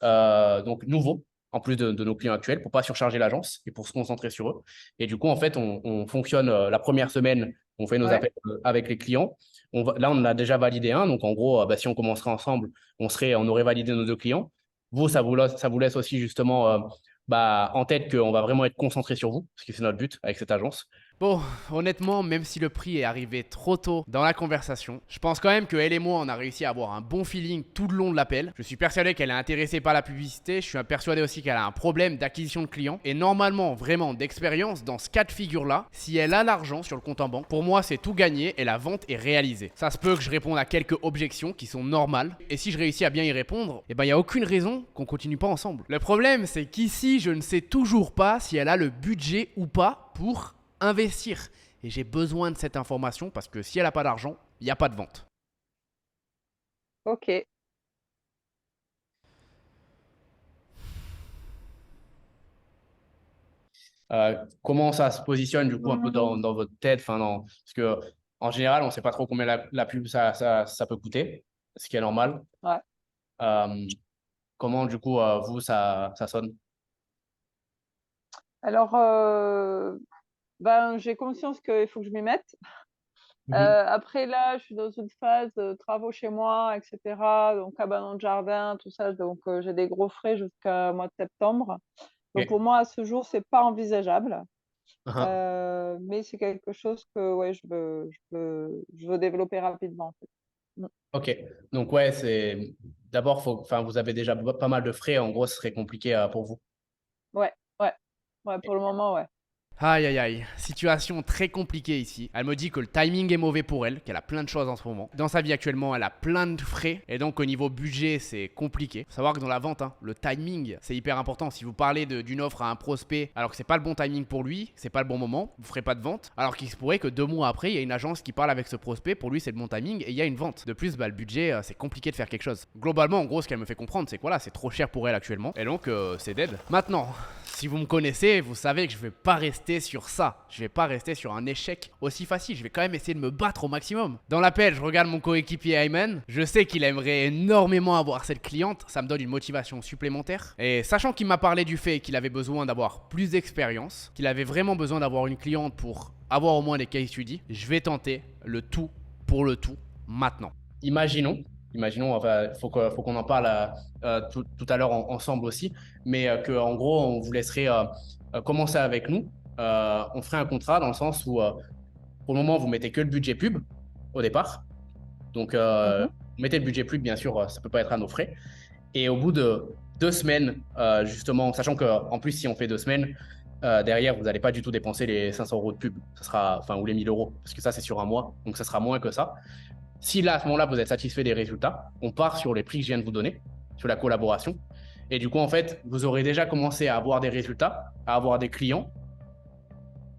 donc nouveaux, en plus de nos clients actuels, pour pas surcharger l'agence et pour se concentrer sur eux. Et du coup, en fait, on fonctionne la première semaine, on fait nos appels avec les clients. Là, on en a déjà validé un. Donc, en gros, si on commencerait ensemble, on aurait validé nos 2 clients. Vous, ça vous laisse aussi justement en tête qu'on va vraiment être concentré sur vous, parce que c'est notre but avec cette agence. Bon, honnêtement, même si le prix est arrivé trop tôt dans la conversation, je pense quand même que elle et moi, on a réussi à avoir un bon feeling tout le long de l'appel. Je suis persuadé qu'elle est intéressée par la publicité. Je suis persuadé aussi qu'elle a un problème d'acquisition de clients. Et normalement, vraiment d'expérience, dans ce cas de figure-là, si elle a l'argent sur le compte en banque, pour moi, c'est tout gagné et la vente est réalisée. Ça se peut que je réponde à quelques objections qui sont normales. Et si je réussis à bien y répondre, il n'y a aucune raison qu'on continue pas ensemble. Le problème, c'est qu'ici, je ne sais toujours pas si elle a le budget ou pas pour investir. Et j'ai besoin de cette information parce que si elle n'a pas d'argent, il n'y a pas de vente. Ok. Comment ça se positionne du coup un peu dans votre tête, parce que en général, on ne sait pas trop combien la pub ça peut coûter, ce qui est normal. Ouais. Comment du coup vous ça sonne? Alors, j'ai conscience qu'il faut que je m'y mette. Après là, je suis dans une phase travaux chez moi, etc. Donc cabane de jardin, tout ça. Donc j'ai des gros frais jusqu'à mois de septembre. Donc pour moi, à ce jour, c'est pas envisageable. Mais c'est quelque chose que je veux développer rapidement, en fait. Ok, donc ouais, d'abord, vous avez déjà pas mal de frais, en gros, ce serait compliqué pour vous. Ouais, ouais, ouais, pour le moment, ouais. Aïe aïe aïe, situation très compliquée ici. Elle me dit que le timing est mauvais pour elle, qu'elle a plein de choses en ce moment. Dans sa vie actuellement, elle a plein de frais et donc au niveau budget, c'est compliqué. Faut savoir que dans la vente, le timing, c'est hyper important. Si vous parlez d'une offre à un prospect alors que c'est pas le bon timing pour lui, c'est pas le bon moment, vous ferez pas de vente. Alors qu'il se pourrait que 2 mois après, il y a une agence qui parle avec ce prospect, pour lui c'est le bon timing et il y a une vente. De plus, le budget, c'est compliqué de faire quelque chose. Globalement, en gros, ce qu'elle me fait comprendre, c'est que voilà, c'est trop cher pour elle actuellement et donc c'est dead. Maintenant, si vous me connaissez, vous savez que je vais pas rester sur ça. Je vais pas rester sur un échec aussi facile. Je vais quand même essayer de me battre au maximum. Dans l'appel, je regarde mon coéquipier Ayman. Je sais qu'il aimerait énormément avoir cette cliente. Ça me donne une motivation supplémentaire. Et sachant qu'il m'a parlé du fait qu'il avait besoin d'avoir plus d'expérience, qu'il avait vraiment besoin d'avoir une cliente pour avoir au moins des case studies, je vais tenter le tout pour le tout maintenant. Imaginons, faut qu'on en parle tout à l'heure ensemble aussi, mais qu'en gros, on vous laisserait commencer avec nous. On ferait un contrat dans le sens où, pour le moment, vous mettez que le budget pub au départ. Donc, vous mettez le budget pub, bien sûr, ça ne peut pas être à nos frais. Et au bout de 2 semaines, justement, sachant qu'en plus, si on fait 2 semaines, derrière, vous n'allez pas du tout dépenser les 500 euros de pub, ça sera, enfin, ou les 1000 euros, parce que ça, c'est sur un mois, donc ça sera moins que ça. Si là, à ce moment-là, vous êtes satisfait des résultats, on part sur les prix que je viens de vous donner, sur la collaboration. Et du coup, en fait, vous aurez déjà commencé à avoir des résultats, à avoir des clients,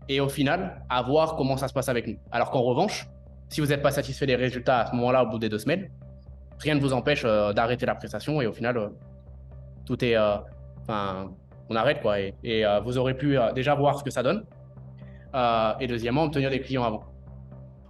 et au final, à voir comment ça se passe avec nous. Alors qu'en revanche, si vous n'êtes pas satisfait des résultats à ce moment-là, au bout des 2 semaines, rien ne vous empêche d'arrêter la prestation et au final, tout est. Enfin, on arrête quoi. Et vous aurez pu déjà voir ce que ça donne. Et deuxièmement, obtenir des clients avant.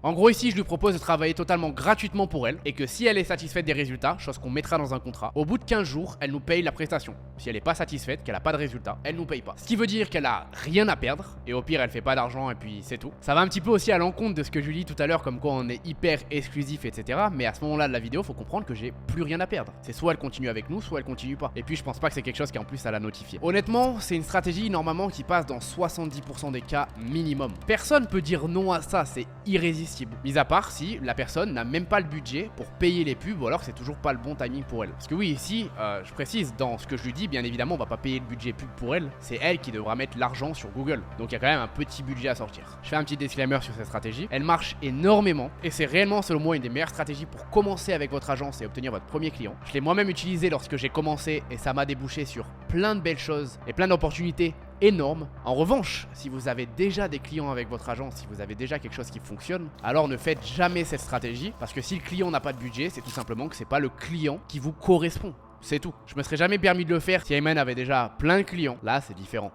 En gros, ici, je lui propose de travailler totalement gratuitement pour elle et que si elle est satisfaite des résultats, chose qu'on mettra dans un contrat, au bout de 15 jours, elle nous paye la prestation. Si elle n'est pas satisfaite, qu'elle n'a pas de résultats, elle nous paye pas. Ce qui veut dire qu'elle a rien à perdre et au pire, elle fait pas d'argent et puis c'est tout. Ça va un petit peu aussi à l'encontre de ce que je dis tout à l'heure, comme quoi on est hyper exclusif, etc. Mais à ce moment-là de la vidéo, faut comprendre que j'ai plus rien à perdre. C'est soit elle continue avec nous, soit elle continue pas. Et puis, je pense pas que c'est quelque chose qui en plus à la notifier. Honnêtement, c'est une stratégie normalement qui passe dans 70% des cas minimum. Personne peut dire non à ça, c'est irrésistible. Mis à part si la personne n'a même pas le budget pour payer les pubs ou alors c'est toujours pas le bon timing pour elle. Parce que oui, ici, je précise, dans ce que je lui dis, bien évidemment, on va pas payer le budget pub pour elle, c'est elle qui devra mettre l'argent sur Google. Donc il y a quand même un petit budget à sortir. Je fais un petit disclaimer sur cette stratégie. Elle marche énormément et c'est réellement, selon moi, une des meilleures stratégies pour commencer avec votre agence et obtenir votre premier client. Je l'ai moi-même utilisé lorsque j'ai commencé et ça m'a débouché sur plein de belles choses et plein d'opportunités énorme. En revanche, si vous avez déjà des clients avec votre agence, si vous avez déjà quelque chose qui fonctionne, alors ne faites jamais cette stratégie parce que si le client n'a pas de budget, c'est tout simplement que c'est pas le client qui vous correspond. C'est tout. Je me serais jamais permis de le faire si Ayman avait déjà plein de clients. Là, c'est différent.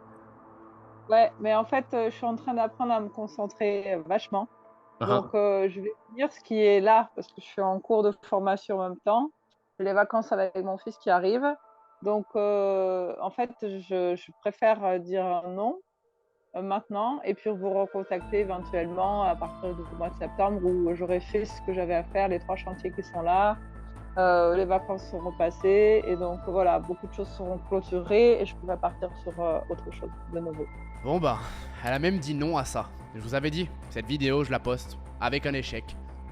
Ouais, mais en fait, je suis en train d'apprendre à me concentrer vachement. Donc, je vais finir ce qui est là parce que je suis en cours de formation en même temps. J'ai les vacances avec mon fils qui arrivent. Donc, en fait, je préfère dire non maintenant et puis vous recontacter éventuellement à partir du mois de septembre où j'aurai fait ce que j'avais à faire, les 3 chantiers qui sont là, les vacances seront passées et donc voilà, beaucoup de choses seront clôturées et je pourrai partir sur autre chose de nouveau. Bon bah, elle a même dit non à ça. Je vous avais dit, cette vidéo, je la poste avec un échec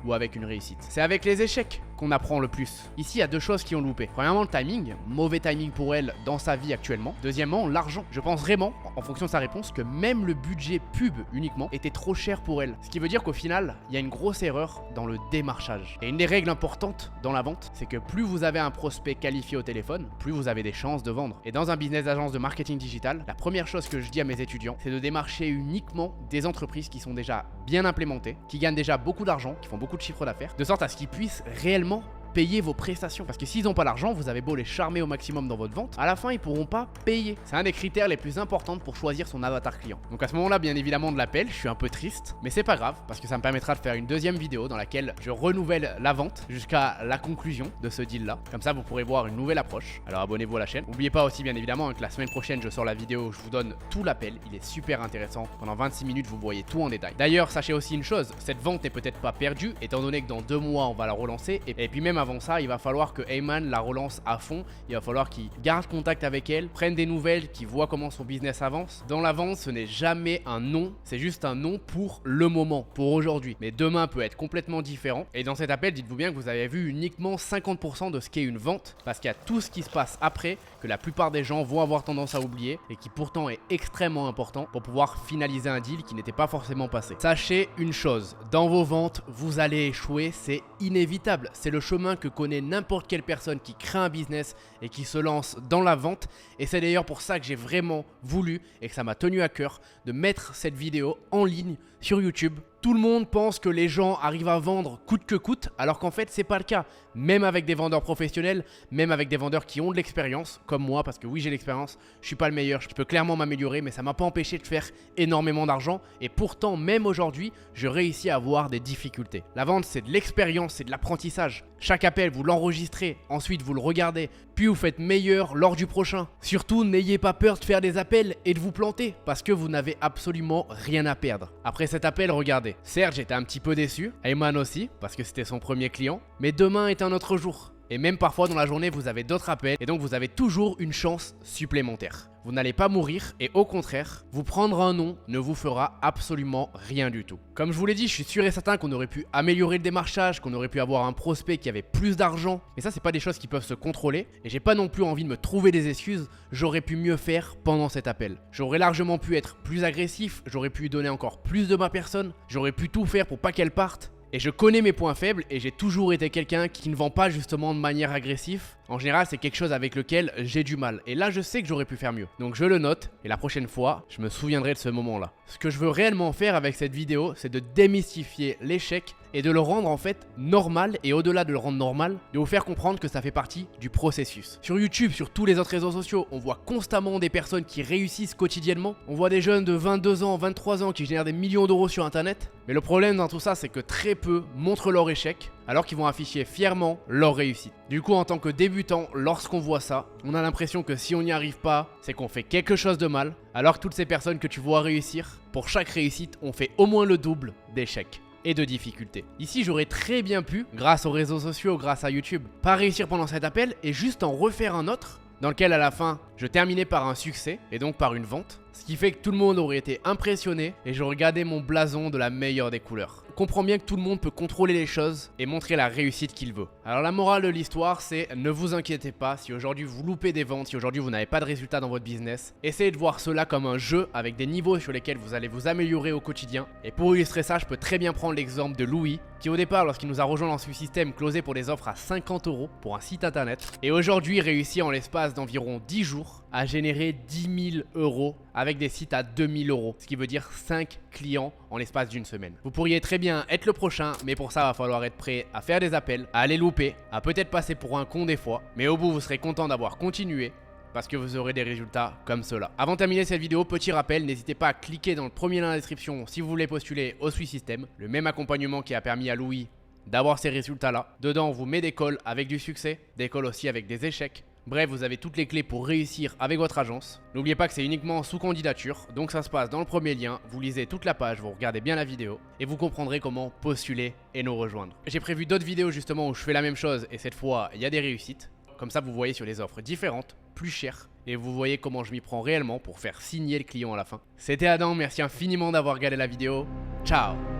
ou avec une réussite. C'est avec les échecs qu'on apprend le plus. Ici, il y a 2 choses qui ont loupé. Premièrement, le timing, mauvais timing pour elle dans sa vie actuellement. Deuxièmement, l'argent. Je pense vraiment, en fonction de sa réponse, que même le budget pub uniquement était trop cher pour elle. Ce qui veut dire qu'au final, il y a une grosse erreur dans le démarchage. Et une des règles importantes dans la vente, c'est que plus vous avez un prospect qualifié au téléphone, plus vous avez des chances de vendre. Et dans un business d'agence de marketing digital, la première chose que je dis à mes étudiants, c'est de démarcher uniquement des entreprises qui sont déjà bien implémentées, qui gagnent déjà beaucoup d'argent, qui font beaucoup de chiffre d'affaires, de sorte à ce qu'ils puissent réellement payer vos prestations. Parce que s'ils n'ont pas l'argent, vous avez beau les charmer au maximum dans votre vente, à la fin, ils pourront pas payer. C'est un des critères les plus importants pour choisir son avatar client. Donc à ce moment-là, bien évidemment, de l'appel, je suis un peu triste, mais c'est pas grave, parce que ça me permettra de faire une deuxième vidéo dans laquelle je renouvelle la vente jusqu'à la conclusion de ce deal-là. Comme ça, vous pourrez voir une nouvelle approche. Alors abonnez-vous à la chaîne. N'oubliez pas aussi, bien évidemment, que la semaine prochaine, je sors la vidéo où je vous donne tout l'appel. Il est super intéressant. Pendant 26 minutes, vous voyez tout en détail. D'ailleurs, sachez aussi une chose, cette vente n'est peut-être pas perdue, étant donné que dans 2 mois, on va la relancer. Et puis même avant ça, il va falloir que Ayman la relance à fond. Il va falloir qu'il garde contact avec elle, prenne des nouvelles, qu'il voit comment son business avance. Dans la vente, ce n'est jamais un non, c'est juste un non pour le moment, pour aujourd'hui. Mais demain peut être complètement différent. Et dans cet appel, dites-vous bien que vous avez vu uniquement 50% de ce qu'est une vente, parce qu'il y a tout ce qui se passe après que la plupart des gens vont avoir tendance à oublier et qui pourtant est extrêmement important pour pouvoir finaliser un deal qui n'était pas forcément passé. Sachez une chose, dans vos ventes, vous allez échouer, c'est inévitable. C'est le chemin que connaît n'importe quelle personne qui crée un business et qui se lance dans la vente. Et c'est d'ailleurs pour ça que j'ai vraiment voulu et que ça m'a tenu à cœur de mettre cette vidéo en ligne sur YouTube. Tout le monde pense que les gens arrivent à vendre coûte que coûte, alors qu'en fait c'est pas le cas. Même avec des vendeurs professionnels, même avec des vendeurs qui ont de l'expérience, comme moi, parce que oui j'ai l'expérience, je suis pas le meilleur, je peux clairement m'améliorer, mais ça m'a pas empêché de faire énormément d'argent. Et pourtant, même aujourd'hui, je réussis à avoir des difficultés. La vente, c'est de l'expérience, c'est de l'apprentissage. Chaque appel, vous l'enregistrez, ensuite vous le regardez, puis vous faites meilleur lors du prochain. Surtout, n'ayez pas peur de faire des appels et de vous planter, parce que vous n'avez absolument rien à perdre. Après cet appel, regardez. Serge était un petit peu déçu, Ayman aussi, parce que c'était son premier client, mais demain est un autre jour. Et même parfois dans la journée, vous avez d'autres appels et donc vous avez toujours une chance supplémentaire. Vous n'allez pas mourir et au contraire, vous prendre un nom ne vous fera absolument rien du tout. Comme je vous l'ai dit, je suis sûr et certain qu'on aurait pu améliorer le démarchage, qu'on aurait pu avoir un prospect qui avait plus d'argent. Mais ça, c'est pas des choses qui peuvent se contrôler. Et j'ai pas non plus envie de me trouver des excuses. J'aurais pu mieux faire pendant cet appel. J'aurais largement pu être plus agressif, j'aurais pu donner encore plus de ma personne, j'aurais pu tout faire pour pas qu'elle parte. Et je connais mes points faibles et j'ai toujours été quelqu'un qui ne vend pas justement de manière agressive. En général, c'est quelque chose avec lequel j'ai du mal. Et là, je sais que j'aurais pu faire mieux. Donc je le note et la prochaine fois, je me souviendrai de ce moment-là. Ce que je veux réellement faire avec cette vidéo, c'est de démystifier l'échec et de le rendre en fait normal et au-delà de le rendre normal, de vous faire comprendre que ça fait partie du processus. Sur YouTube, sur tous les autres réseaux sociaux, on voit constamment des personnes qui réussissent quotidiennement. On voit des jeunes de 22 ans, 23 ans qui génèrent des millions d'euros sur Internet. Mais le problème dans tout ça, c'est que très peu montrent leur échec alors qu'ils vont afficher fièrement leur réussite. Du coup, en tant que débutant, lorsqu'on voit ça, on a l'impression que si on n'y arrive pas, c'est qu'on fait quelque chose de mal, alors que toutes ces personnes que tu vois réussir, pour chaque réussite, on fait au moins le double d'échecs et de difficultés. Ici, j'aurais très bien pu, grâce aux réseaux sociaux, grâce à YouTube, pas réussir pendant cet appel et juste en refaire un autre, dans lequel à la fin, je terminais par un succès et donc par une vente, ce qui fait que tout le monde aurait été impressionné et j'aurais gardé mon blason de la meilleure des couleurs. Comprends bien que tout le monde peut contrôler les choses et montrer la réussite qu'il veut. Alors la morale de l'histoire, c'est ne vous inquiétez pas si aujourd'hui vous loupez des ventes, si aujourd'hui vous n'avez pas de résultats dans votre business. Essayez de voir cela comme un jeu avec des niveaux sur lesquels vous allez vous améliorer au quotidien. Et pour illustrer ça, je peux très bien prendre l'exemple de Louis, qui au départ, lorsqu'il nous a rejoint dans ce système, closait pour des offres à 50 € pour un site internet. Et aujourd'hui, réussit en l'espace d'environ 10 jours à générer 10 000 € avec des sites à 2 000 €, ce qui veut dire 5 clients en l'espace d'une semaine. Vous pourriez très bien être le prochain, mais pour ça, il va falloir être prêt à faire des appels, à les louper, à peut-être passer pour un con des fois, mais au bout, vous serez content d'avoir continué parce que vous aurez des résultats comme cela. Avant de terminer cette vidéo, petit rappel, n'hésitez pas à cliquer dans le premier lien dans la description si vous voulez postuler au Sweet System, le même accompagnement qui a permis à Louis d'avoir ces résultats-là. Dedans, on vous met des calls avec du succès, des calls aussi avec des échecs. Bref, vous avez toutes les clés pour réussir avec votre agence. N'oubliez pas que c'est uniquement sous candidature, donc ça se passe dans le premier lien, vous lisez toute la page, vous regardez bien la vidéo et vous comprendrez comment postuler et nous rejoindre. J'ai prévu d'autres vidéos justement où je fais la même chose et cette fois, il y a des réussites. Comme ça, vous voyez sur les offres différentes, plus chères, et vous voyez comment je m'y prends réellement pour faire signer le client à la fin. C'était Adam, merci infiniment d'avoir regardé la vidéo. Ciao!